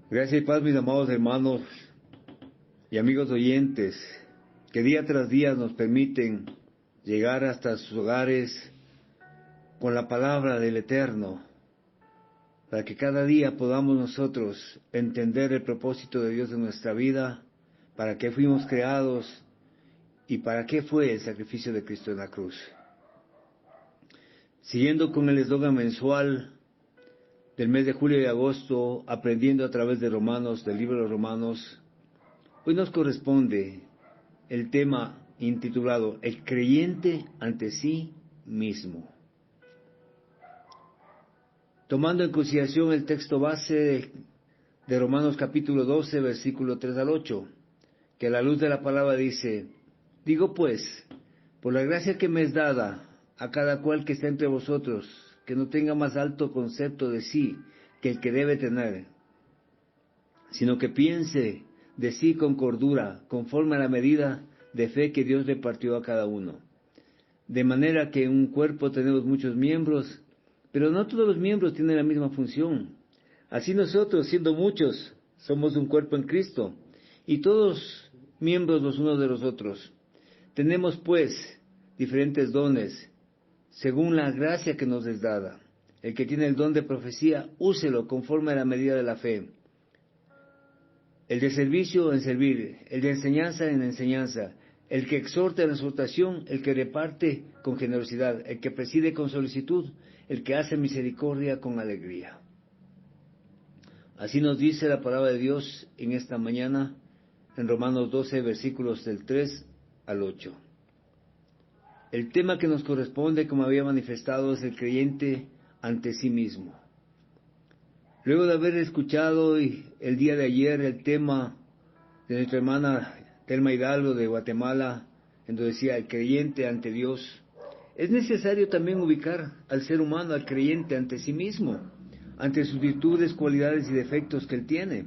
Gracias y paz, mis amados hermanos y amigos oyentes, que día tras día nos permiten llegar hasta sus hogares con la palabra del Eterno, para que cada día podamos nosotros entender el propósito de Dios en nuestra vida, para qué fuimos creados y para qué fue el sacrificio de Cristo en la cruz. Siguiendo con el eslogan mensual del mes de julio y agosto, aprendiendo a través de Romanos, del libro de Romanos, hoy nos corresponde el tema intitulado El creyente ante sí mismo. Tomando en consideración el texto base de Romanos capítulo 12, versículo 3 al 8, que a la luz de la palabra dice: Digo pues, por la gracia que me es dada a cada cual que está entre vosotros, que no tenga más alto concepto de sí que el que debe tener, sino que piense de sí con cordura, conforme a la medida de fe que Dios repartió a cada uno. De manera que en un cuerpo tenemos muchos miembros, pero no todos los miembros tienen la misma función. Así nosotros, siendo muchos, somos un cuerpo en Cristo, y todos miembros los unos de los otros. Tenemos pues diferentes dones, según la gracia que nos es dada. El que tiene el don de profecía, úselo conforme a la medida de la fe. El de servicio, en servir. El de enseñanza, en enseñanza. El que exhorta, en exhortación. El que reparte, con generosidad. El que preside, con solicitud. El que hace misericordia, con alegría. Así nos dice la palabra de Dios en esta mañana, en Romanos 12, versículos del 3 al 8. El tema que nos corresponde, como había manifestado, es el creyente ante sí mismo. Luego de haber escuchado el día de ayer el tema de nuestra hermana Telma Hidalgo de Guatemala, en donde decía el creyente ante Dios, es necesario también ubicar al ser humano, al creyente ante sí mismo, ante sus virtudes, cualidades y defectos que él tiene.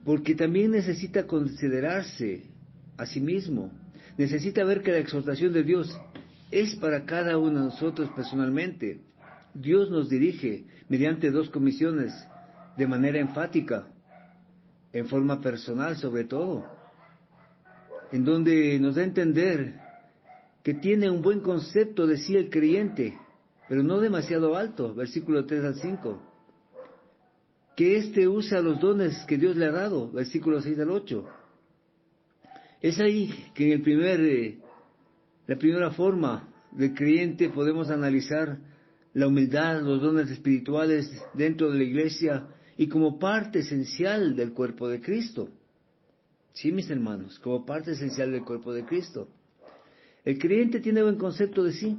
Porque también necesita considerarse a sí mismo. Necesita ver que la exhortación de Dios es para cada uno de nosotros personalmente. Dios nos dirige mediante dos comisiones, de manera enfática, en forma personal sobre todo, en donde nos da a entender que tiene un buen concepto de sí el creyente, pero no demasiado alto, versículo 3 al 5. Que éste usa los dones que Dios le ha dado, versículo 6 al 8. Es ahí que en la primera forma del creyente podemos analizar la humildad, los dones espirituales dentro de la iglesia y como parte esencial del cuerpo de Cristo. Sí, mis hermanos, como parte esencial del cuerpo de Cristo. El creyente tiene buen concepto de sí.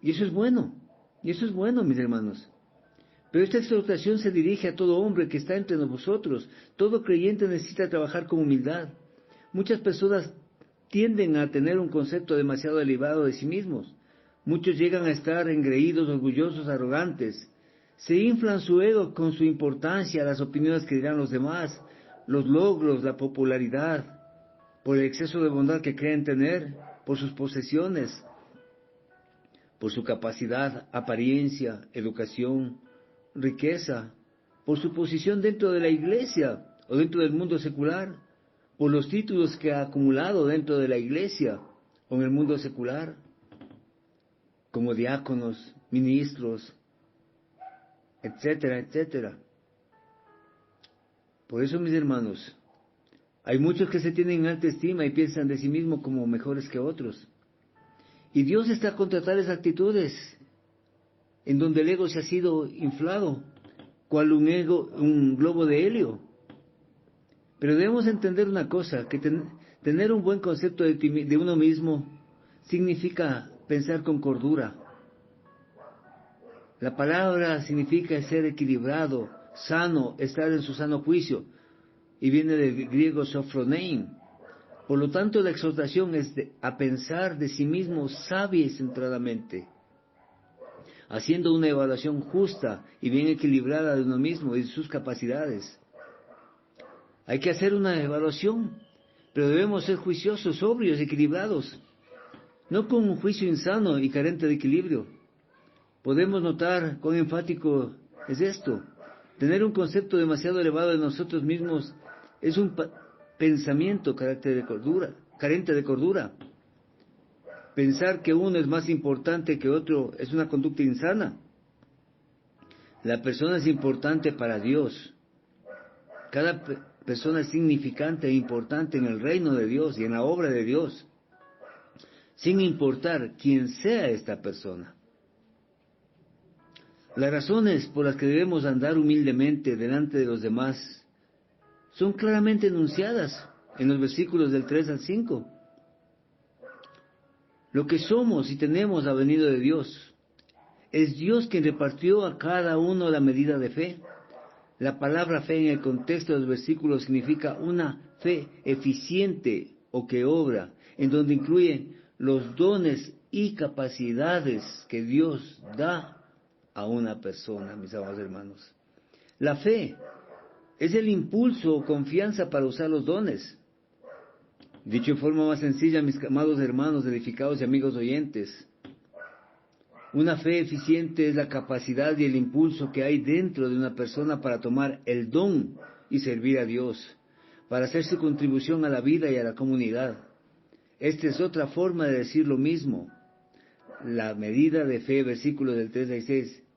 Y eso es bueno. Y eso es bueno, mis hermanos. Pero esta exhortación se dirige a todo hombre que está entre vosotros. Todo creyente necesita trabajar con humildad. Muchas personas tienden a tener un concepto demasiado elevado de sí mismos. Muchos llegan a estar engreídos, orgullosos, arrogantes. Se inflan su ego con su importancia, las opiniones que dirán los demás, los logros, la popularidad, por el exceso de bondad que creen tener, por sus posesiones, por su capacidad, apariencia, educación, riqueza, por su posición dentro de la iglesia o dentro del mundo secular, por los títulos que ha acumulado dentro de la iglesia o en el mundo secular, como diáconos, ministros, etcétera, etcétera. Por eso, mis hermanos, hay muchos que se tienen en alta estima y piensan de sí mismos como mejores que otros. Y Dios está contra tales actitudes, en donde el ego se ha sido inflado, cual un globo de helio. Pero debemos entender una cosa, que tener un buen concepto de uno mismo significa pensar con cordura. La palabra significa ser equilibrado, sano, estar en su sano juicio, y viene del griego sophronein. Por lo tanto, la exhortación es a pensar de sí mismo sabia y centradamente, haciendo una evaluación justa y bien equilibrada de uno mismo y de sus capacidades. Hay que hacer una evaluación, pero debemos ser juiciosos, sobrios, equilibrados, no con un juicio insano y carente de equilibrio. Podemos notar cuán enfático es esto. Tener un concepto demasiado elevado de nosotros mismos es un pensamiento carente de cordura. Pensar que uno es más importante que otro es una conducta insana. La persona es importante para Dios. Cada persona es significante e importante en el reino de Dios y en la obra de Dios, sin importar quién sea esta persona. Las razones por las que debemos andar humildemente delante de los demás son claramente enunciadas en los versículos del 3 al 5. Lo que somos y tenemos ha venido de Dios. Es Dios quien repartió a cada uno la medida de fe. La palabra fe en el contexto de los versículos significa una fe eficiente o que obra, en donde incluye los dones y capacidades que Dios da a una persona, mis amados hermanos. La fe es el impulso o confianza para usar los dones. Dicho en forma más sencilla, mis amados hermanos, edificados y amigos oyentes, una fe eficiente es la capacidad y el impulso que hay dentro de una persona para tomar el don y servir a Dios, para hacer su contribución a la vida y a la comunidad. Esta es otra forma de decir lo mismo. La medida de fe, versículos del 3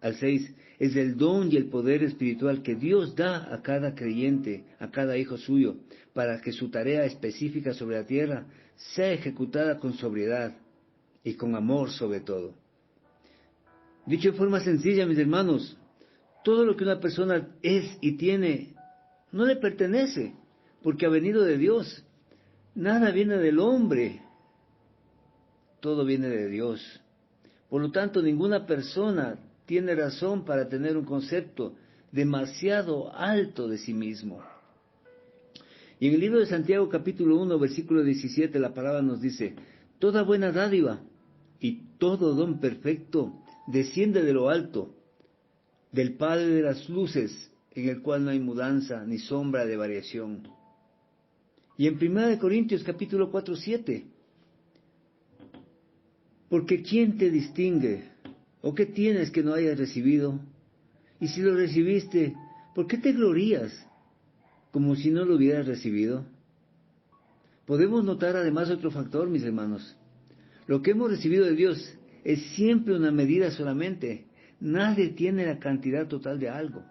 al 6, es el don y el poder espiritual que Dios da a cada creyente, a cada hijo suyo, para que su tarea específica sobre la tierra sea ejecutada con sobriedad y con amor sobre todo. Dicho en forma sencilla, mis hermanos, todo lo que una persona es y tiene no le pertenece, porque ha venido de Dios. Nada viene del hombre, todo viene de Dios. Por lo tanto, ninguna persona tiene razón para tener un concepto demasiado alto de sí mismo. Y en el libro de Santiago capítulo 1, versículo 17, la palabra nos dice: toda buena dádiva y todo don perfecto desciende de lo alto, del Padre de las luces, en el cual no hay mudanza ni sombra de variación. Y en 1 Corintios capítulo 4, 7, porque ¿quién te distingue? ¿O qué tienes que no hayas recibido? Y si lo recibiste, ¿por qué te glorías como si no lo hubieras recibido? Podemos notar además otro factor, mis hermanos. Lo que hemos recibido de Dios es siempre una medida solamente. Nadie tiene la cantidad total de algo.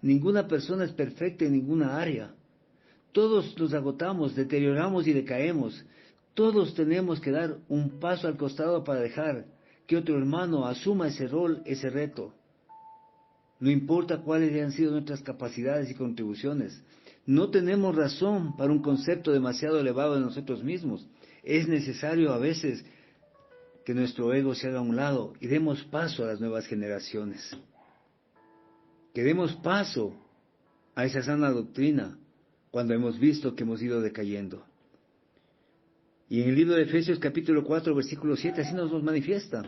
Ninguna persona es perfecta en ninguna área. Todos nos agotamos, deterioramos y decaemos. Todos tenemos que dar un paso al costado para dejar que otro hermano asuma ese rol, ese reto. No importa cuáles hayan sido nuestras capacidades y contribuciones. No tenemos razón para un concepto demasiado elevado de nosotros mismos. Es necesario a veces que nuestro ego se haga a un lado y demos paso a las nuevas generaciones. Que demos paso a esa sana doctrina cuando hemos visto que hemos ido decayendo. Y en el libro de Efesios capítulo 4, versículo 7, así nos lo manifiesta.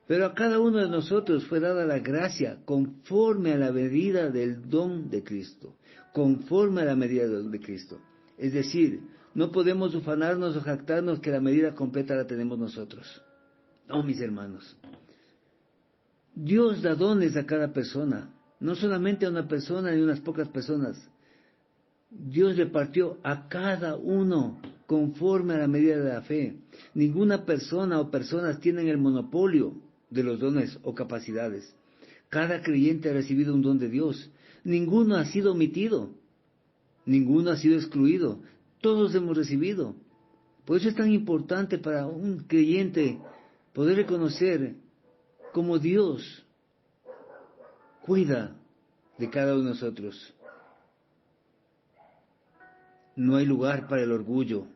Pero a cada uno de nosotros fue dada la gracia conforme a la medida del don de Cristo. Conforme a la medida del don de Cristo. Es decir, no podemos ufanarnos o jactarnos que la medida completa la tenemos nosotros. No, mis hermanos. Dios da dones a cada persona. No solamente a una persona ni unas pocas personas. Dios repartió a cada uno conforme a la medida de la fe. Ninguna persona o personas tienen el monopolio de los dones o capacidades. Cada creyente ha recibido un don de Dios. Ninguno ha sido omitido. Ninguno ha sido excluido. Todos hemos recibido. Por eso es tan importante para un creyente poder reconocer cómo Dios cuida de cada uno de nosotros. No hay lugar para el orgullo,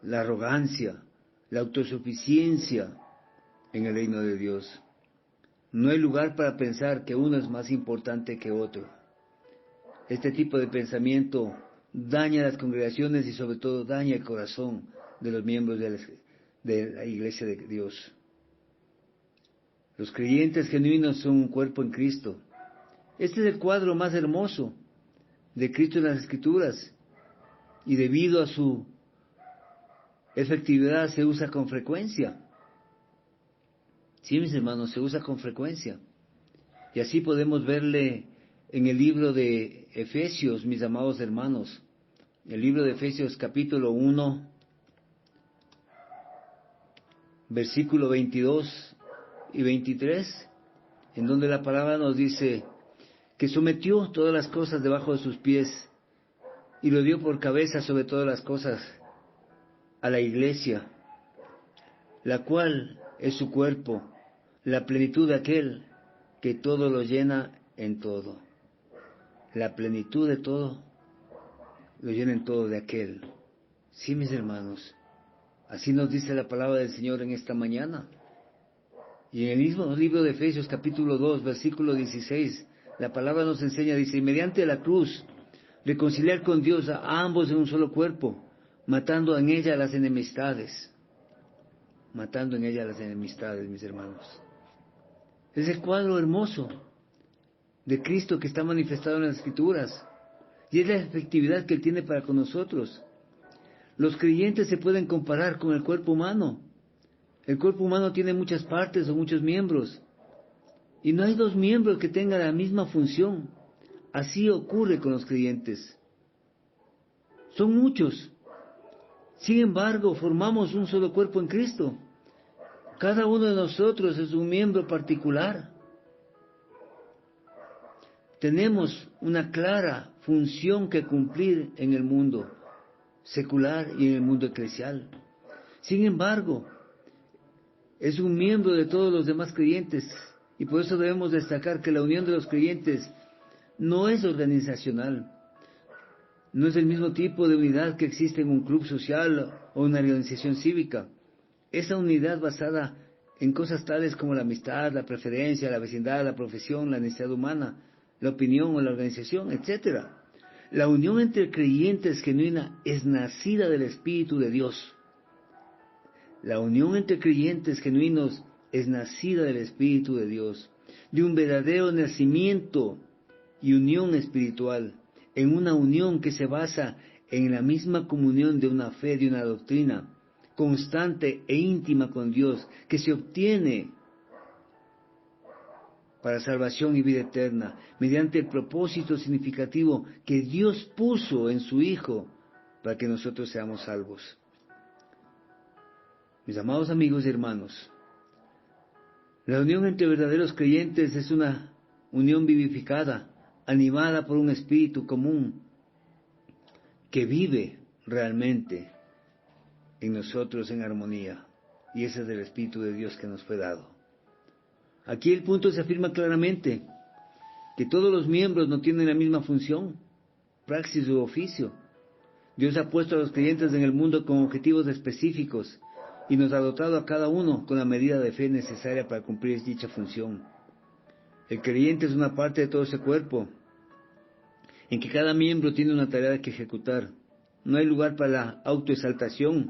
la arrogancia, la autosuficiencia en el reino de Dios. No hay lugar para pensar que uno es más importante que otro. Este tipo de pensamiento daña las congregaciones y sobre todo daña el corazón de los miembros de la iglesia de Dios. Los creyentes genuinos son un cuerpo en Cristo. Este es el cuadro más hermoso de Cristo en las Escrituras. Y debido a su efectividad se usa con frecuencia. Sí, mis hermanos, se usa con frecuencia. Y así podemos verle en el libro de Efesios, mis amados hermanos, el libro de Efesios capítulo 1, versículo 22 y 23, en donde la palabra nos dice que sometió todas las cosas debajo de sus pies y lo dio por cabeza sobre todas las cosas a la iglesia, la cual es su cuerpo, la plenitud de aquel que todo lo llena en todo. La plenitud de todo lo llena en todo de aquel. Sí, mis hermanos, así nos dice la palabra del Señor en esta mañana. Y en el mismo libro de Efesios capítulo 2, versículo 16, la palabra nos enseña, dice, y mediante la cruz, reconciliar con Dios a ambos en un solo cuerpo, matando en ella las enemistades. Matando en ella las enemistades, mis hermanos. Es el cuadro hermoso de Cristo que está manifestado en las Escrituras. Y es la efectividad que Él tiene para con nosotros. Los creyentes se pueden comparar con el cuerpo humano. El cuerpo humano tiene muchas partes o muchos miembros. Y no hay dos miembros que tengan la misma función. Así ocurre con los creyentes. Son muchos. Sin embargo, formamos un solo cuerpo en Cristo. Cada uno de nosotros es un miembro particular. Tenemos una clara función que cumplir en el mundo secular y en el mundo eclesial. Sin embargo, es un miembro de todos los demás creyentes y por eso debemos destacar que la unión de los creyentes no es organizacional. No es el mismo tipo de unidad que existe en un club social o una organización cívica. Esa unidad basada en cosas tales como la amistad, la preferencia, la vecindad, la profesión, la necesidad humana, la opinión o la organización, etc. La unión entre creyentes genuina es nacida del Espíritu de Dios. La unión entre creyentes genuinos es nacida del Espíritu de Dios, de un verdadero nacimiento y unión espiritual, en una unión que se basa en la misma comunión de una fe, de una doctrina constante e íntima con Dios, que se obtiene para salvación y vida eterna, mediante el propósito significativo que Dios puso en su Hijo para que nosotros seamos salvos. Mis amados amigos y hermanos, la unión entre verdaderos creyentes es una unión vivificada, animada por un espíritu común, que vive realmente en nosotros en armonía, y ese es el Espíritu de Dios que nos fue dado. Aquí el punto se afirma claramente, que todos los miembros no tienen la misma función, praxis u oficio. Dios ha puesto a los creyentes en el mundo con objetivos específicos, y nos ha dotado a cada uno con la medida de fe necesaria para cumplir dicha función. El creyente es una parte de todo ese cuerpo, en que cada miembro tiene una tarea que ejecutar. No hay lugar para la autoexaltación,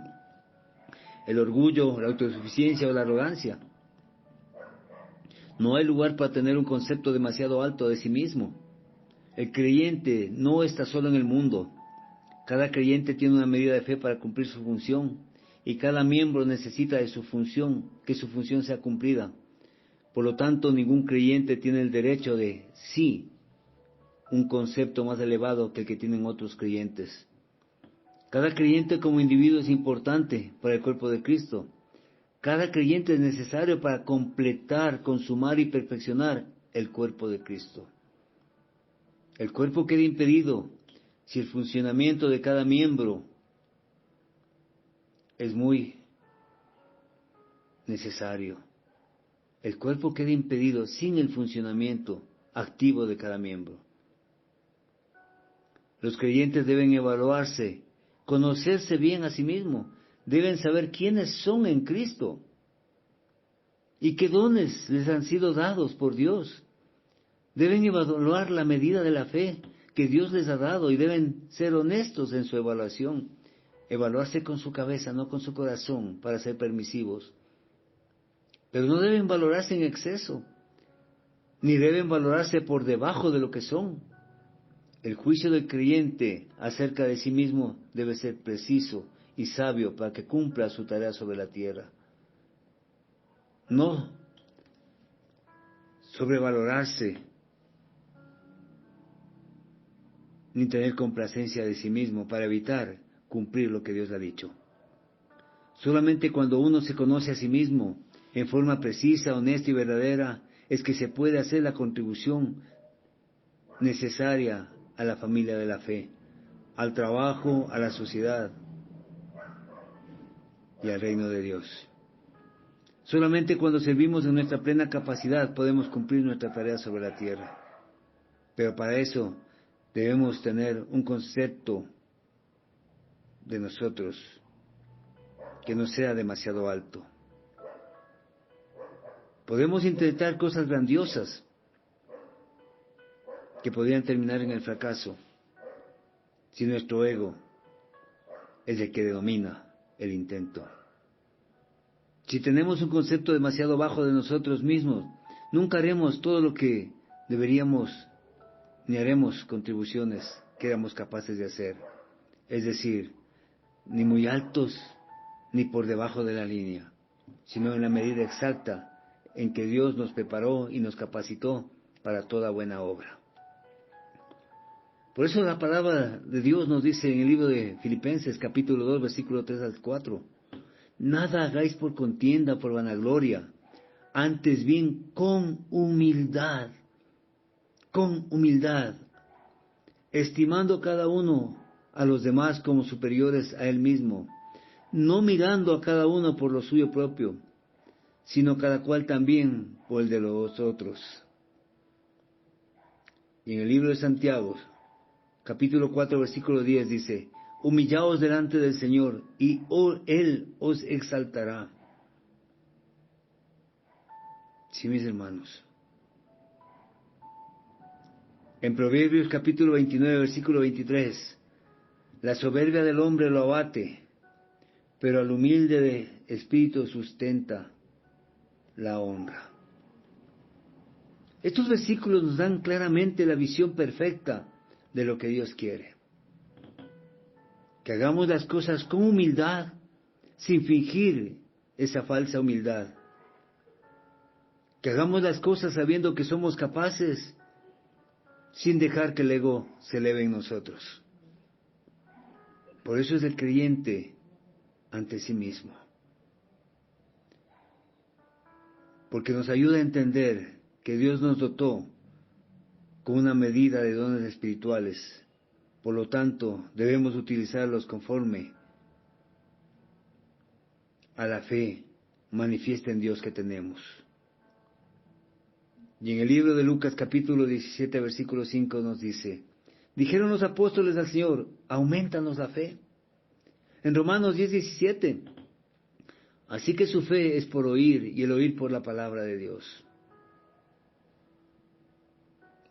el orgullo, la autosuficiencia o la arrogancia. No hay lugar para tener un concepto demasiado alto de sí mismo. El creyente no está solo en el mundo. Cada creyente tiene una medida de fe para cumplir su función, y cada miembro necesita de su función, que su función sea cumplida. Por lo tanto, ningún creyente tiene el derecho de, sí, un concepto más elevado que el que tienen otros creyentes. Cada creyente como individuo es importante para el cuerpo de Cristo. Cada creyente es necesario para completar, consumar y perfeccionar el cuerpo de Cristo. El cuerpo queda impedido si el funcionamiento de cada miembro es muy necesario. El cuerpo queda impedido sin el funcionamiento activo de cada miembro. Los creyentes deben evaluarse, conocerse bien a sí mismos, deben saber quiénes son en Cristo y qué dones les han sido dados por Dios. Deben evaluar la medida de la fe que Dios les ha dado y deben ser honestos en su evaluación. Evaluarse con su cabeza, no con su corazón, para ser permisivos. Pero no deben valorarse en exceso, ni deben valorarse por debajo de lo que son. El juicio del creyente acerca de sí mismo debe ser preciso y sabio para que cumpla su tarea sobre la tierra. No sobrevalorarse ni tener complacencia de sí mismo para evitar cumplir lo que Dios ha dicho. Solamente cuando uno se conoce a sí mismo en forma precisa, honesta y verdadera, es que se puede hacer la contribución necesaria a la familia de la fe, al trabajo, a la sociedad y al reino de Dios. Solamente cuando servimos en nuestra plena capacidad podemos cumplir nuestra tarea sobre la tierra. Pero para eso debemos tener un concepto de nosotros que no sea demasiado alto. Podemos intentar cosas grandiosas que podrían terminar en el fracaso si nuestro ego es el que domina el intento. Si tenemos un concepto demasiado bajo de nosotros mismos, nunca haremos todo lo que deberíamos, ni haremos contribuciones que éramos capaces de hacer. Es decir, ni muy altos, ni por debajo de la línea, sino en la medida exacta en que Dios nos preparó y nos capacitó para toda buena obra. Por eso la palabra de Dios nos dice en el libro de Filipenses, capítulo 2, versículo 3 al 4, nada hagáis por contienda, por vanagloria, antes bien con humildad, estimando cada uno a los demás como superiores a él mismo, no mirando a cada uno por lo suyo propio, sino cada cual también por el de los otros. Y en el libro de Santiago, capítulo 4, versículo 10 dice, humillaos delante del Señor y Él os exaltará. Sí, mis hermanos. En Proverbios capítulo 29, versículo 23, la soberbia del hombre lo abate, pero al humilde de espíritu sustenta la honra. Estos versículos nos dan claramente la visión perfecta de lo que Dios quiere. Que hagamos las cosas con humildad, sin fingir esa falsa humildad. Que hagamos las cosas sabiendo que somos capaces, sin dejar que el ego se eleve en nosotros. Por eso es el creyente ante sí mismo. Porque nos ayuda a entender que Dios nos dotó con una medida de dones espirituales. Por lo tanto, debemos utilizarlos conforme a la fe manifiesta en Dios que tenemos. Y en el libro de Lucas capítulo 17 versículo 5 nos dice, dijeron los apóstoles al Señor, aumentanos la fe. En Romanos 10:17, así que su fe es por oír y el oír por la palabra de Dios.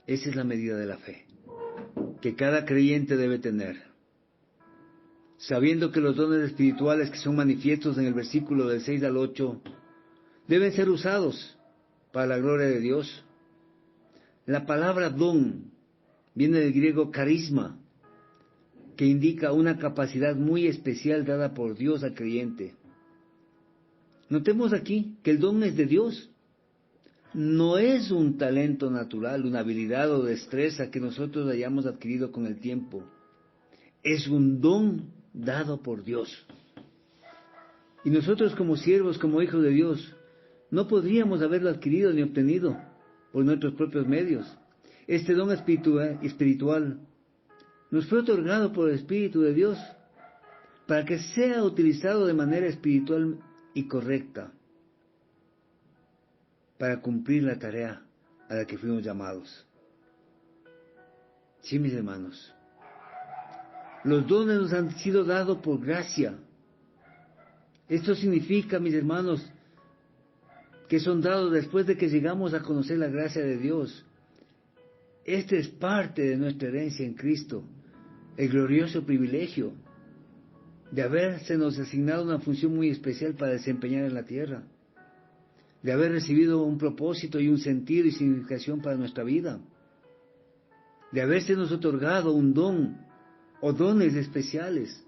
Esa es la medida de la fe que cada creyente debe tener, sabiendo que los dones espirituales que son manifiestos en el versículo del 6 al 8 deben ser usados para la gloria de Dios. La palabra don viene del griego carisma, que indica una capacidad muy especial dada por Dios al creyente. Notemos aquí que el don es de Dios. No es un talento natural, una habilidad o destreza que nosotros hayamos adquirido con el tiempo. Es un don dado por Dios. Y nosotros como siervos, como hijos de Dios, no podríamos haberlo adquirido ni obtenido por nuestros propios medios. Este don espiritual nos fue otorgado por el Espíritu de Dios para que sea utilizado de manera espiritual y correcta para cumplir la tarea a la que fuimos llamados. Sí, mis hermanos, los dones nos han sido dados por gracia. Esto significa, mis hermanos, que son dados después de que llegamos a conocer la gracia de Dios. Este es parte de nuestra herencia en Cristo, el glorioso privilegio de habérsenos asignado una función muy especial para desempeñar en la tierra, de haber recibido un propósito y un sentido y significación para nuestra vida, de habérsenos otorgado un don o dones especiales.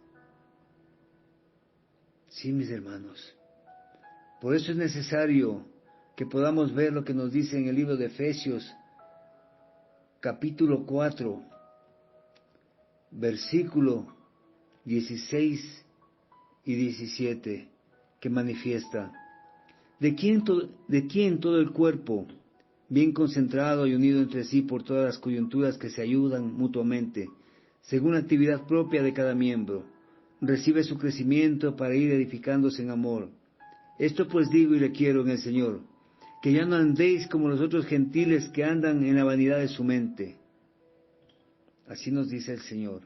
Sí, mis hermanos, por eso es necesario que podamos ver lo que nos dice en el libro de Efesios, capítulo 4, versículo 16 y 17, que manifiesta: ¿De quién todo el cuerpo, bien concentrado y unido entre sí por todas las coyunturas que se ayudan mutuamente, según la actividad propia de cada miembro, recibe su crecimiento para ir edificándose en amor? Esto pues digo y requiero en el Señor, que ya no andéis como los otros gentiles que andan en la vanidad de su mente. Así nos dice el Señor,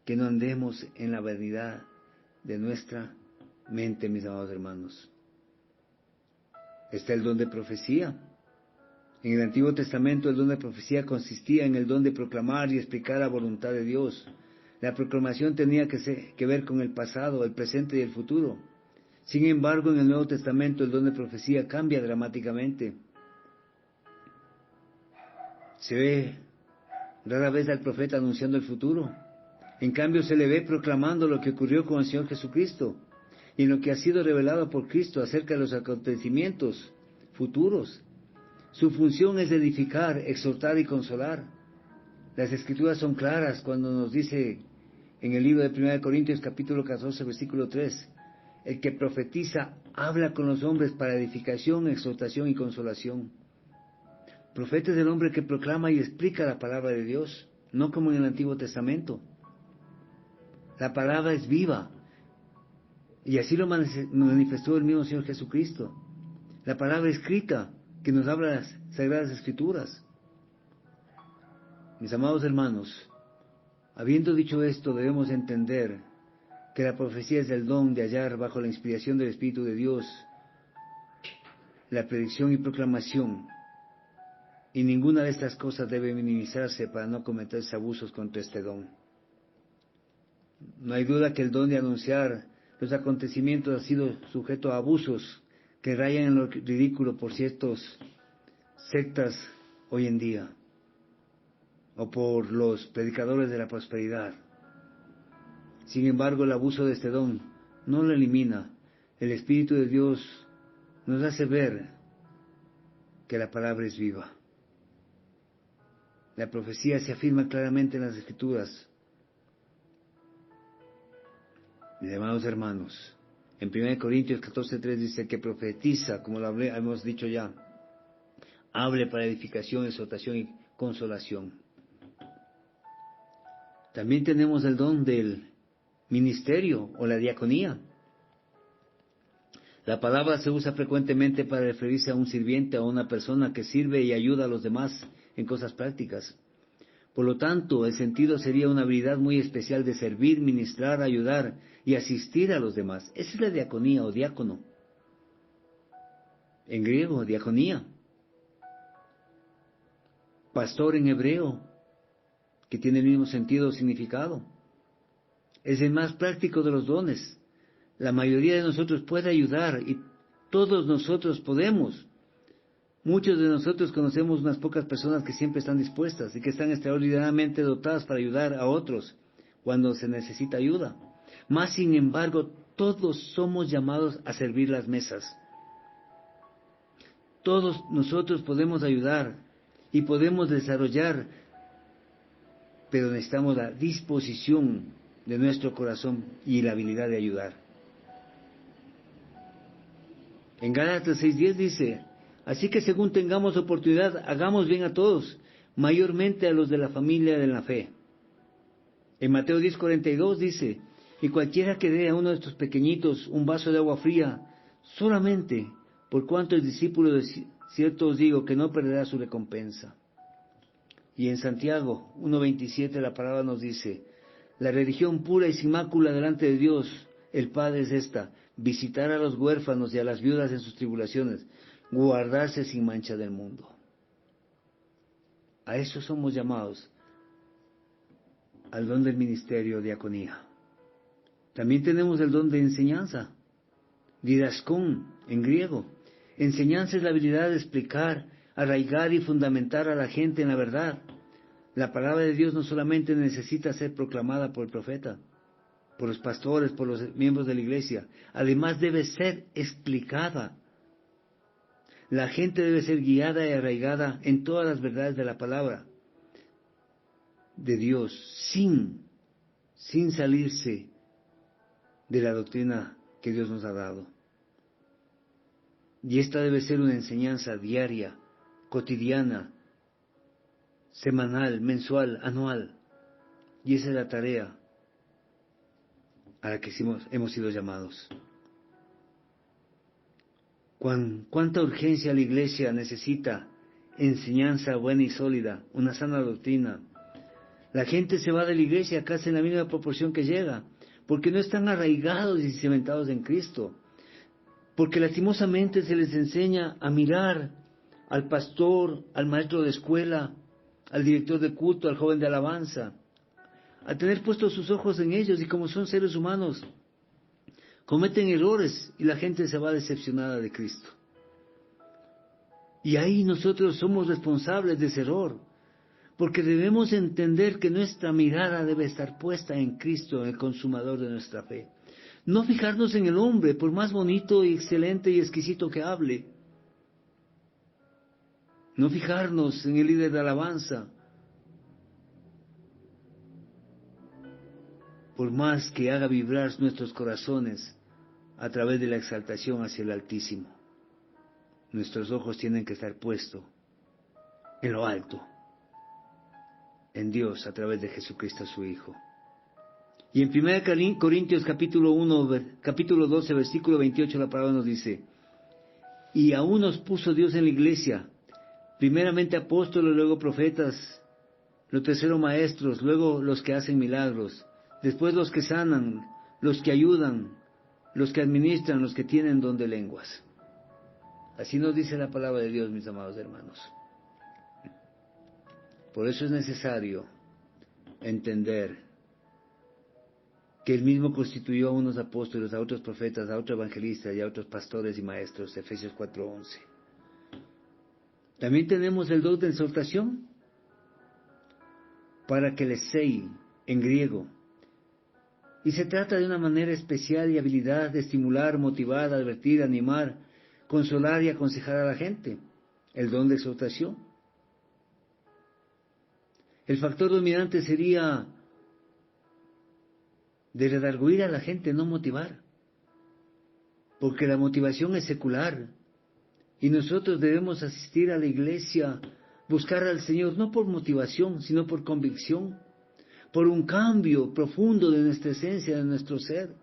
que no andemos en la vanidad de nuestra mente, mis amados hermanos. Está el don de profecía. En el Antiguo Testamento el don de profecía consistía en el don de proclamar y explicar la voluntad de Dios. La proclamación tenía que ver con el pasado, el presente y el futuro. Sin embargo, en el Nuevo Testamento el don de profecía cambia dramáticamente. Se ve rara vez al profeta anunciando el futuro. En cambio, se le ve proclamando lo que ocurrió con el Señor Jesucristo y en lo que ha sido revelado por Cristo acerca de los acontecimientos futuros. Su función es edificar, exhortar y consolar. Las Escrituras son claras cuando nos dice en el libro de 1 Corintios capítulo 14, versículo 3, el que profetiza habla con los hombres para edificación, exhortación y consolación. Profeta es el hombre que proclama y explica la palabra de Dios, no como en el Antiguo Testamento. La palabra es viva, y así lo manifestó el mismo Señor Jesucristo. La palabra escrita, que nos habla de las Sagradas Escrituras. Mis amados hermanos, habiendo dicho esto, debemos entender que la profecía es el don de hallar bajo la inspiración del Espíritu de Dios la predicción y proclamación, y ninguna de estas cosas debe minimizarse para no cometerse abusos contra este don. No hay duda que el don de anunciar los acontecimientos ha sido sujeto a abusos que rayan en lo ridículo por ciertas sectas hoy en día, o por los predicadores de la prosperidad. Sin embargo, el abuso de este don no lo elimina. El Espíritu de Dios nos hace ver que la palabra es viva. La profecía se afirma claramente en las Escrituras. Mis amados hermanos, en 1 Corintios 14:3 dice que profetiza, como lo hemos dicho ya, hable para edificación, exhortación y consolación. También tenemos el don del ministerio o la diaconía. La palabra se usa frecuentemente para referirse a un sirviente o a una persona que sirve y ayuda a los demás en cosas prácticas. Por lo tanto, el sentido sería una habilidad muy especial de servir, ministrar, ayudar y asistir a los demás. Esa es la diaconía o diácono. En griego, diaconía. Pastor en hebreo, que tiene el mismo sentido o significado. Es el más práctico de los dones. La mayoría de nosotros puede ayudar y todos nosotros podemos. Muchos de nosotros conocemos unas pocas personas que siempre están dispuestas y que están extraordinariamente dotadas para ayudar a otros cuando se necesita ayuda. Mas, sin embargo, todos somos llamados a servir las mesas. Todos nosotros podemos ayudar y podemos desarrollar, pero necesitamos la disposición de nuestro corazón y la habilidad de ayudar. En Gálatas 6:10 dice: así que según tengamos oportunidad, hagamos bien a todos, mayormente a los de la familia de la fe. En Mateo 10:42 dice: y cualquiera que dé a uno de estos pequeñitos un vaso de agua fría, solamente por cuanto es discípulo de cierto os digo que no perderá su recompensa. Y en Santiago 1:27 la palabra nos dice: la religión pura y sin mácula delante de Dios, el Padre, es esta: visitar a los huérfanos y a las viudas en sus tribulaciones, guardarse sin mancha del mundo. A eso somos llamados, al don del ministerio, diaconía. También tenemos el don de enseñanza, didaskón en griego. Enseñanza es la habilidad de explicar, arraigar y fundamentar a la gente en la verdad. La palabra de Dios no solamente necesita ser proclamada por el profeta, por los pastores, por los miembros de la iglesia, además debe ser explicada. La gente debe ser guiada y arraigada en todas las verdades de la palabra de Dios, sin sin salirse de la doctrina que Dios nos ha dado. Y esta debe ser una enseñanza diaria, cotidiana, semanal, mensual, anual. Y esa es la tarea a la que hemos sido llamados. ¿Cuánta urgencia la Iglesia necesita? Enseñanza buena y sólida, una sana doctrina. La gente se va de la Iglesia casi en la misma proporción que llega, porque no están arraigados y cimentados en Cristo. Porque lastimosamente se les enseña a mirar al pastor, al maestro de escuela, al director de culto, al joven de alabanza, a tener puestos sus ojos en ellos, y como son seres humanos, cometen errores y la gente se va decepcionada de Cristo. Y ahí nosotros somos responsables de ese error, porque debemos entender que nuestra mirada debe estar puesta en Cristo, el consumador de nuestra fe. No fijarnos en el hombre, por más bonito y excelente y exquisito que hable. No fijarnos en el líder de alabanza, por más que haga vibrar nuestros corazones a través de la exaltación hacia el Altísimo. Nuestros ojos tienen que estar puestos en lo alto, en Dios, a través de Jesucristo su Hijo. Y en 1 Corintios capítulo 12, versículo 28, la palabra nos dice: y aún nos puso Dios en la iglesia, primeramente apóstoles, luego profetas, lo tercero maestros, luego los que hacen milagros, después los que sanan, los que ayudan, los que administran, los que tienen don de lenguas. Así nos dice la palabra de Dios, mis amados hermanos. Por eso es necesario entender que Él mismo constituyó a unos apóstoles, a otros profetas, a otros evangelistas y a otros pastores y maestros, Efesios 4:11. También tenemos el don de exhortación, para que lesei, en griego. Y se trata de una manera especial y habilidad de estimular, motivar, advertir, animar, consolar y aconsejar a la gente. El don de exhortación. El factor dominante sería de redarguir a la gente, no motivar. Porque la motivación es secular. Y nosotros debemos asistir a la iglesia, buscar al Señor, no por motivación, sino por convicción, por un cambio profundo de nuestra esencia, de nuestro ser.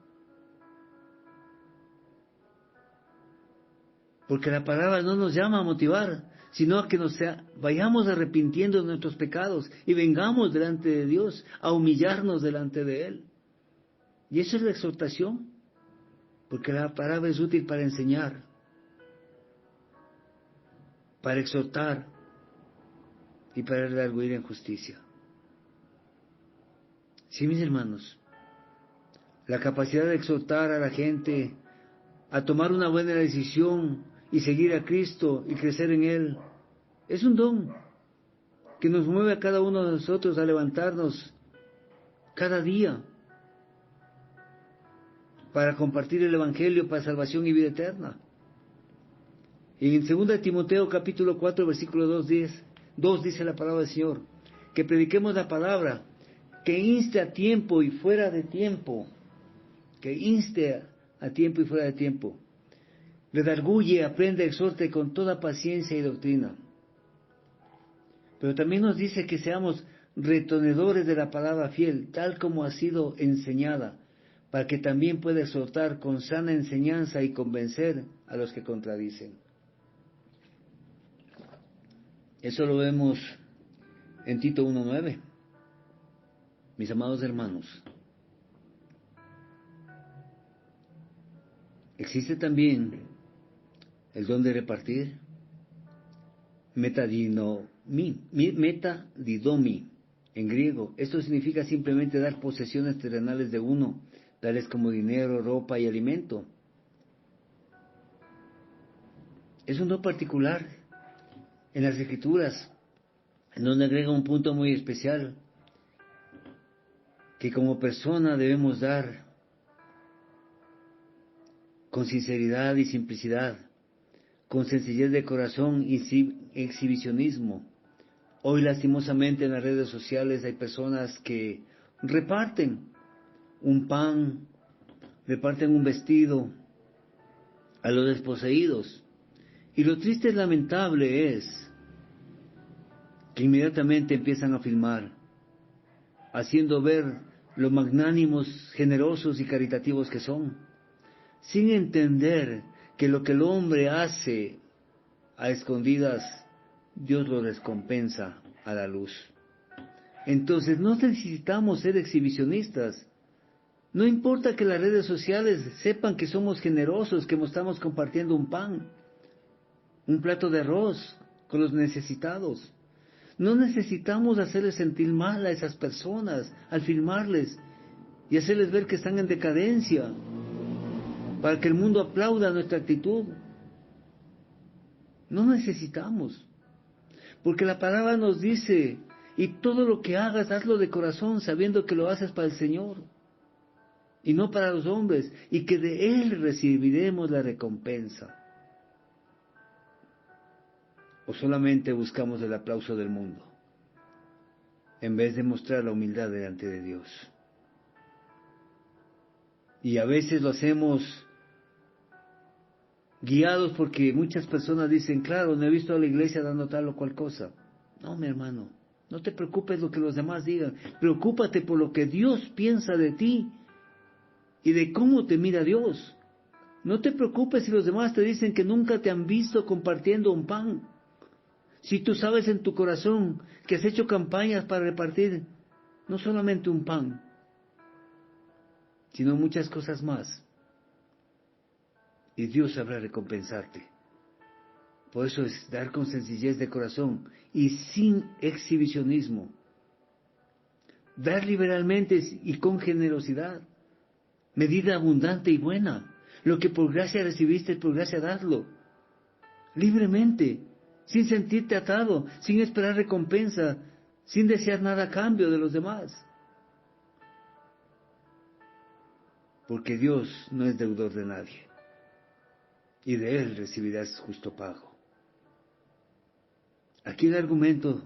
Porque la palabra no nos llama a motivar, sino a que nos vayamos arrepintiendo de nuestros pecados y vengamos delante de Dios, a humillarnos delante de Él. Y eso es la exhortación, porque la palabra es útil para enseñar, para exhortar y para redarguir en justicia. Sí, mis hermanos, la capacidad de exhortar a la gente a tomar una buena decisión y seguir a Cristo y crecer en Él, es un don que nos mueve a cada uno de nosotros a levantarnos cada día para compartir el Evangelio para salvación y vida eterna. Y en 2 Timoteo capítulo 4 versículo 2 dice la palabra del Señor, que prediquemos la palabra, que inste a tiempo y fuera de tiempo, redarguye, aprende, exhorte con toda paciencia y doctrina. Pero también nos dice que seamos retenedores de la palabra fiel, tal como ha sido enseñada, para que también pueda exhortar con sana enseñanza y convencer a los que contradicen. Eso lo vemos en Tito 1:9. Mis amados hermanos, existe también el don de repartir, metadidomi, en griego. Esto significa simplemente dar posesiones terrenales de uno, tales como dinero, ropa y alimento. Es un don particular en las Escrituras, en donde agrega un punto muy especial, que como persona debemos dar con sinceridad y simplicidad, con sencillez de corazón y sin exhibicionismo. Hoy lastimosamente en las redes sociales hay personas que reparten un pan, reparten un vestido a los desposeídos. Y lo triste y lamentable es que inmediatamente empiezan a filmar, haciendo ver lo magnánimos, generosos y caritativos que son, sin entender que lo que el hombre hace a escondidas, Dios lo recompensa a la luz. Entonces no necesitamos ser exhibicionistas. No importa que las redes sociales sepan que somos generosos, que estamos compartiendo un pan, un plato de arroz con los necesitados. No necesitamos hacerles sentir mal a esas personas al filmarles y hacerles ver que están en decadencia para que el mundo aplauda nuestra actitud. No necesitamos, porque la palabra nos dice, y todo lo que hagas, hazlo de corazón, sabiendo que lo haces para el Señor y no para los hombres, y que de Él recibiremos la recompensa. ¿O solamente buscamos el aplauso del mundo, en vez de mostrar la humildad delante de Dios? Y a veces lo hacemos guiados porque muchas personas dicen, claro, no he visto a la iglesia dando tal o cual cosa. No, mi hermano, no te preocupes lo que los demás digan, preocúpate por lo que Dios piensa de ti y de cómo te mira Dios. No te preocupes si los demás te dicen que nunca te han visto compartiendo un pan. Si tú sabes en tu corazón que has hecho campañas para repartir no solamente un pan, sino muchas cosas más, y Dios sabrá recompensarte. Por eso es dar con sencillez de corazón y sin exhibicionismo. Dar liberalmente y con generosidad, medida abundante y buena. Lo que por gracia recibiste, por gracia darlo. Libremente, sin sentirte atado, sin esperar recompensa, sin desear nada a cambio de los demás. Porque Dios no es deudor de nadie, y de Él recibirás justo pago. Aquí el argumento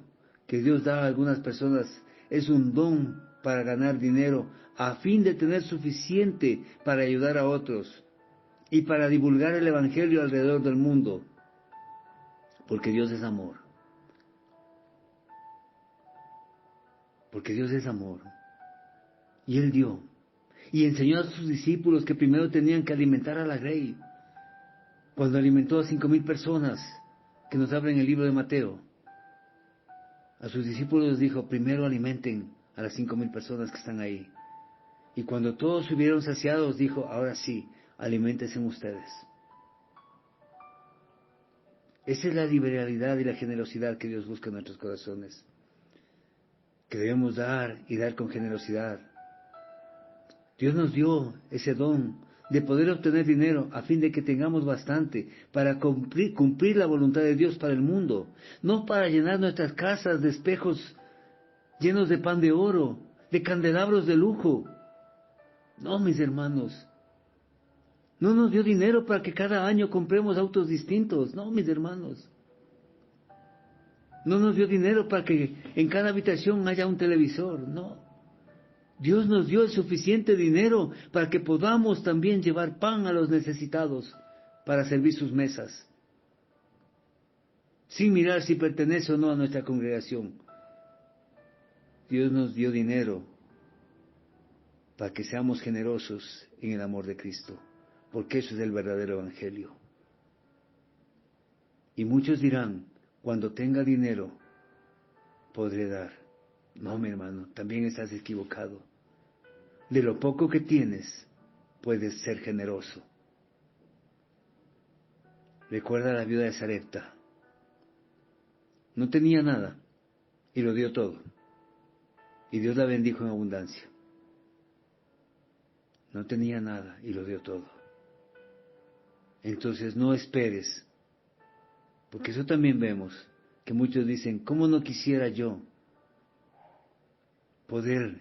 que Dios da a algunas personas es un don para ganar dinero a fin de tener suficiente para ayudar a otros y para divulgar el Evangelio alrededor del mundo, porque Dios es amor. Porque Dios es amor. Y Él dio. Y enseñó a sus discípulos que primero tenían que alimentar a la grey. Cuando alimentó a 5,000 personas, que nos habla en el libro de Mateo, a sus discípulos les dijo, primero alimenten a las 5,000 personas que están ahí. Y cuando todos estuvieron saciados, dijo, ahora sí, aliméntense ustedes. Esa es la liberalidad y la generosidad que Dios busca en nuestros corazones. Que debemos dar y dar con generosidad. Dios nos dio ese don de poder obtener dinero a fin de que tengamos bastante para cumplir la voluntad de Dios para el mundo, no para llenar nuestras casas de espejos llenos de pan de oro, de candelabros de lujo. No, mis hermanos, no nos dio dinero para que cada año compremos autos distintos. No, mis hermanos, no nos dio dinero para que en cada habitación haya un televisor. No. Dios nos dio el suficiente dinero para que podamos también llevar pan a los necesitados para servir sus mesas, sin mirar si pertenece o no a nuestra congregación. Dios nos dio dinero para que seamos generosos en el amor de Cristo, porque eso es el verdadero evangelio. Y muchos dirán, cuando tenga dinero, podré dar. No, mi hermano, también estás equivocado. De lo poco que tienes, puedes ser generoso. Recuerda a la viuda de Sarepta. No tenía nada y lo dio todo. Y Dios la bendijo en abundancia. No tenía nada y lo dio todo. Entonces no esperes, porque eso también vemos, que muchos dicen, ¿cómo no quisiera yo poder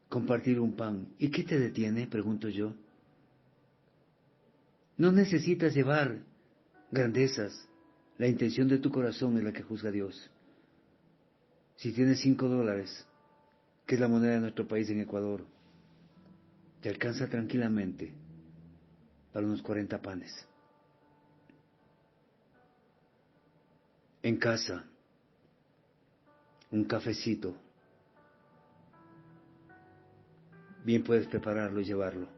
compartir un pan? ¿Y qué te detiene? Pregunto yo. No necesitas llevar grandezas. La intención de tu corazón es la que juzga a Dios. Si tienes $5, que es la moneda de nuestro país en Ecuador, te alcanza tranquilamente para unos 40 panes. En casa, un cafecito, bien puedes prepararlo y llevarlo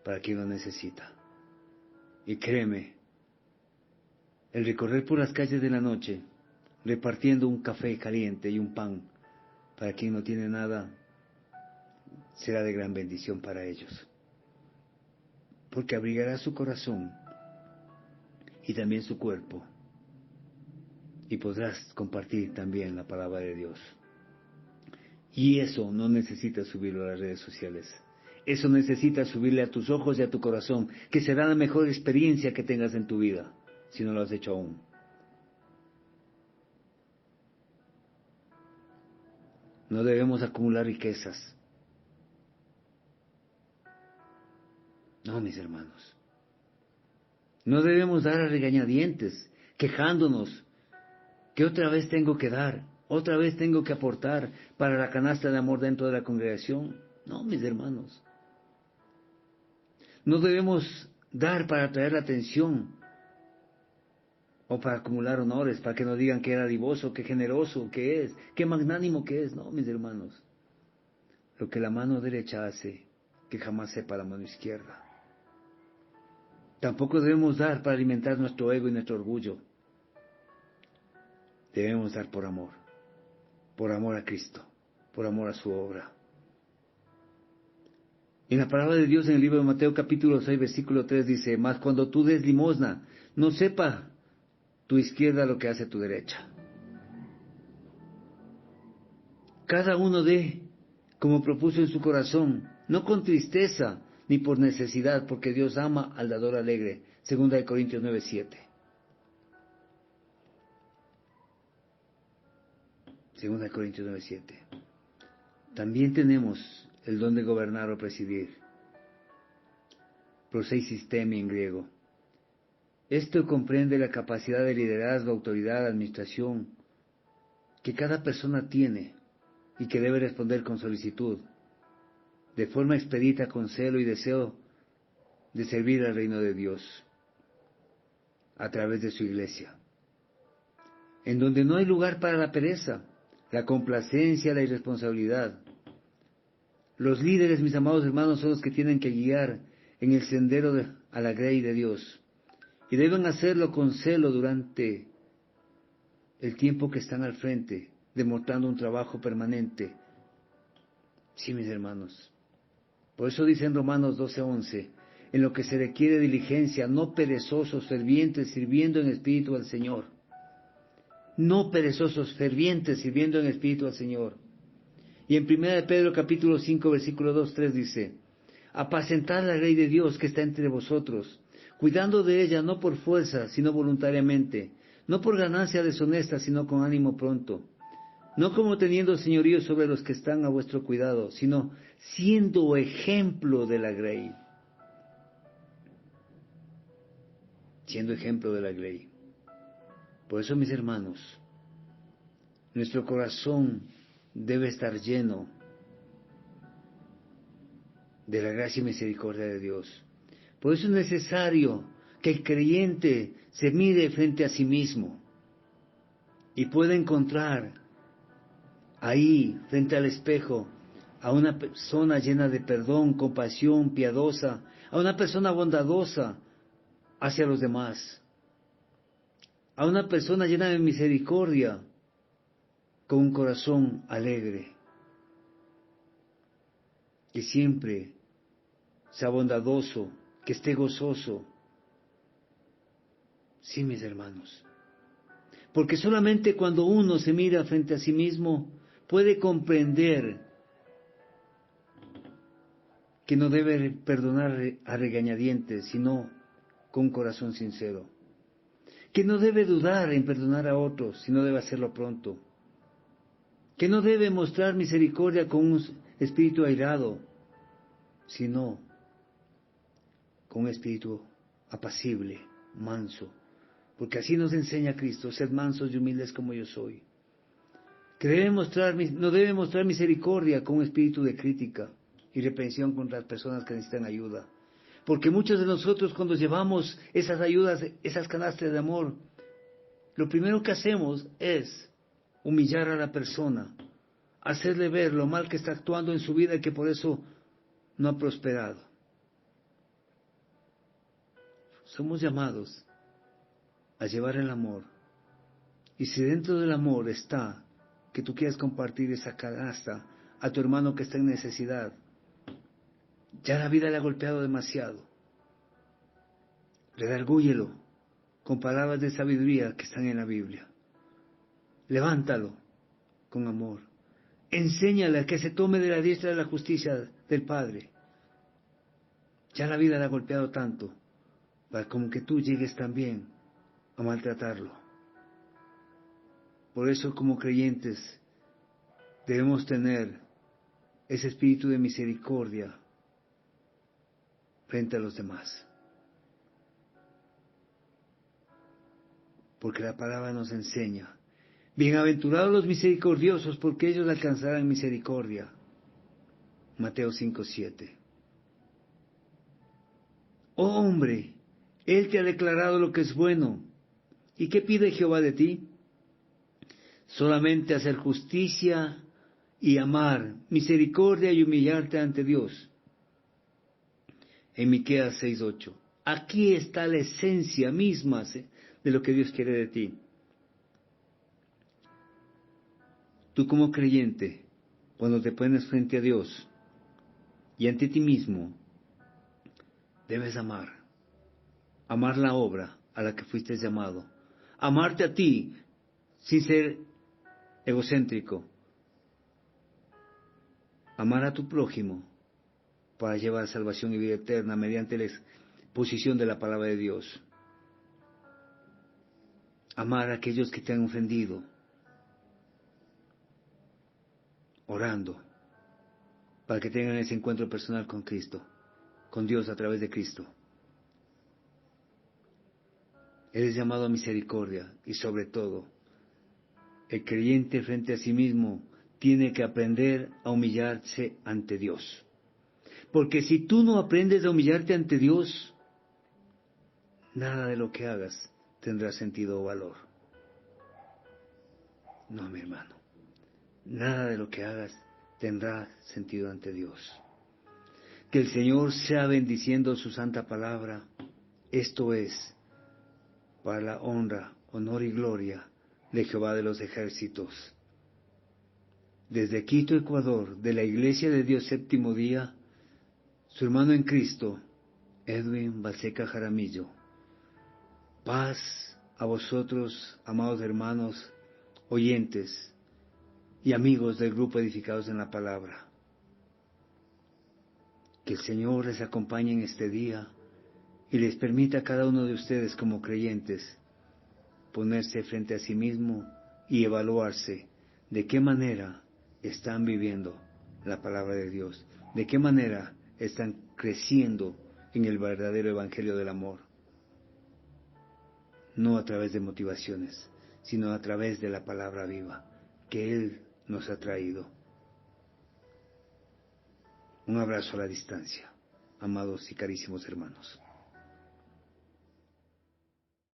para quien lo necesita. Y créeme, el recorrer por las calles de la noche, repartiendo un café caliente y un pan para quien no tiene nada, será de gran bendición para ellos. Porque abrigará su corazón y también su cuerpo. Y podrás compartir también la palabra de Dios. Y eso no necesitas subirlo a las redes sociales. Eso necesitas subirle a tus ojos y a tu corazón, que será la mejor experiencia que tengas en tu vida, si no lo has hecho aún. No debemos acumular riquezas. No, mis hermanos. No debemos dar a regañadientes, quejándonos, que otra vez tengo que dar, otra vez tengo que aportar para la canasta de amor dentro de la congregación. No, mis hermanos. No debemos dar para atraer la atención o para acumular honores, para que nos digan que era dadivoso, que generoso que es, que magnánimo que es. No, mis hermanos. Lo que la mano derecha hace, que jamás sepa la mano izquierda. Tampoco debemos dar para alimentar nuestro ego y nuestro orgullo. Debemos dar por amor a Cristo, por amor a su obra. En la palabra de Dios en el libro de Mateo capítulo 6 versículo 3 dice: mas cuando tú des limosna, no sepa tu izquierda lo que hace tu derecha. Cada uno dé como propuso en su corazón, no con tristeza ni por necesidad, porque Dios ama al dador alegre. Segunda de Corintios 9:7. Segunda de Corintios 9:7. También tenemos el don de gobernar o presidir. Prosei en griego. Esto comprende la capacidad de liderazgo, autoridad, administración, que cada persona tiene y que debe responder con solicitud, de forma expedita, con celo y deseo de servir al reino de Dios a través de su iglesia, en donde no hay lugar para la pereza, la complacencia, la irresponsabilidad. Los líderes, mis amados hermanos, son los que tienen que guiar en el sendero a la grey de Dios, y deben hacerlo con celo durante el tiempo que están al frente, demostrando un trabajo permanente. Sí, mis hermanos. Por eso dice en Romanos 12:11, en lo que se requiere diligencia, no perezosos, fervientes, sirviendo en espíritu al Señor. No perezosos, fervientes, sirviendo en espíritu al Señor. Y en 1 de Pedro capítulo 5 versículo 2-3 dice: apacentad la grey de Dios que está entre vosotros, cuidando de ella no por fuerza, sino voluntariamente, no por ganancia deshonesta, sino con ánimo pronto, no como teniendo señorío sobre los que están a vuestro cuidado, sino siendo ejemplo de la grey. Siendo ejemplo de la grey. Por eso, mis hermanos, nuestro corazón debe estar lleno de la gracia y misericordia de Dios. Por eso es necesario que el creyente se mire frente a sí mismo y pueda encontrar ahí, frente al espejo, a una persona llena de perdón, compasión, piadosa, a una persona bondadosa hacia los demás, a una persona llena de misericordia, con un corazón alegre, que siempre sea bondadoso, que esté gozoso. Sí, mis hermanos, porque solamente cuando uno se mira frente a sí mismo puede comprender que no debe perdonar a regañadientes, sino con un corazón sincero, que no debe dudar en perdonar a otros, sino debe hacerlo pronto, que no debe mostrar misericordia con un espíritu airado, sino con un espíritu apacible, manso, porque así nos enseña Cristo: sed mansos y humildes como yo soy. Que no debe mostrar misericordia con un espíritu de crítica, y reprensión contra las personas que necesitan ayuda. Porque muchos de nosotros cuando llevamos esas ayudas, esas canastas de amor, lo primero que hacemos es humillar a la persona, hacerle ver lo mal que está actuando en su vida y que por eso no ha prosperado. Somos llamados a llevar el amor. Y si dentro del amor está que tú quieras compartir esa canasta a tu hermano que está en necesidad, ya la vida le ha golpeado demasiado. Redargúyelo con palabras de sabiduría que están en la Biblia. Levántalo con amor. Enséñale a que se tome de la diestra de la justicia del Padre. Ya la vida le ha golpeado tanto, para como que tú llegues también a maltratarlo. Por eso, como creyentes, debemos tener ese espíritu de misericordia frente a los demás. Porque la palabra nos enseña: bienaventurados los misericordiosos, porque ellos alcanzarán misericordia. Mateo 5:7. Oh hombre, Él te ha declarado lo que es bueno. ¿Y qué pide Jehová de ti? Solamente hacer justicia y amar, misericordia y humillarte ante Dios. En Miqueas 6:8. Aquí está la esencia misma de lo que Dios quiere de ti. Tú como creyente, cuando te pones frente a Dios y ante ti mismo, debes amar. Amar la obra a la que fuiste llamado. Amarte a ti sin ser egocéntrico. Amar a tu prójimo para llevar salvación y vida eterna mediante la exposición de la palabra de Dios. Amar a aquellos que te han ofendido, orando, para que tengan ese encuentro personal con Cristo, con Dios a través de Cristo. Eres llamado a misericordia y sobre todo, el creyente frente a sí mismo tiene que aprender a humillarse ante Dios. Porque si tú no aprendes a humillarte ante Dios, nada de lo que hagas tendrá sentido o valor. No, mi hermano. Nada de lo que hagas tendrá sentido ante Dios. Que el Señor sea bendiciendo su santa palabra. Esto es para la honra, honor y gloria de Jehová de los ejércitos. Desde Quito, Ecuador, de la Iglesia de Dios Séptimo Día, su hermano en Cristo, Edwin Balseca Jaramillo. Paz a vosotros, amados hermanos, oyentes y amigos del grupo Edificados en la Palabra. Que el Señor les acompañe en este día y les permita a cada uno de ustedes como creyentes ponerse frente a sí mismo y evaluarse de qué manera están viviendo la palabra de Dios, de qué manera están creciendo en el verdadero evangelio del amor. No a través de motivaciones, sino a través de la palabra viva que Él nos ha traído. Un abrazo a la distancia, amados y carísimos hermanos.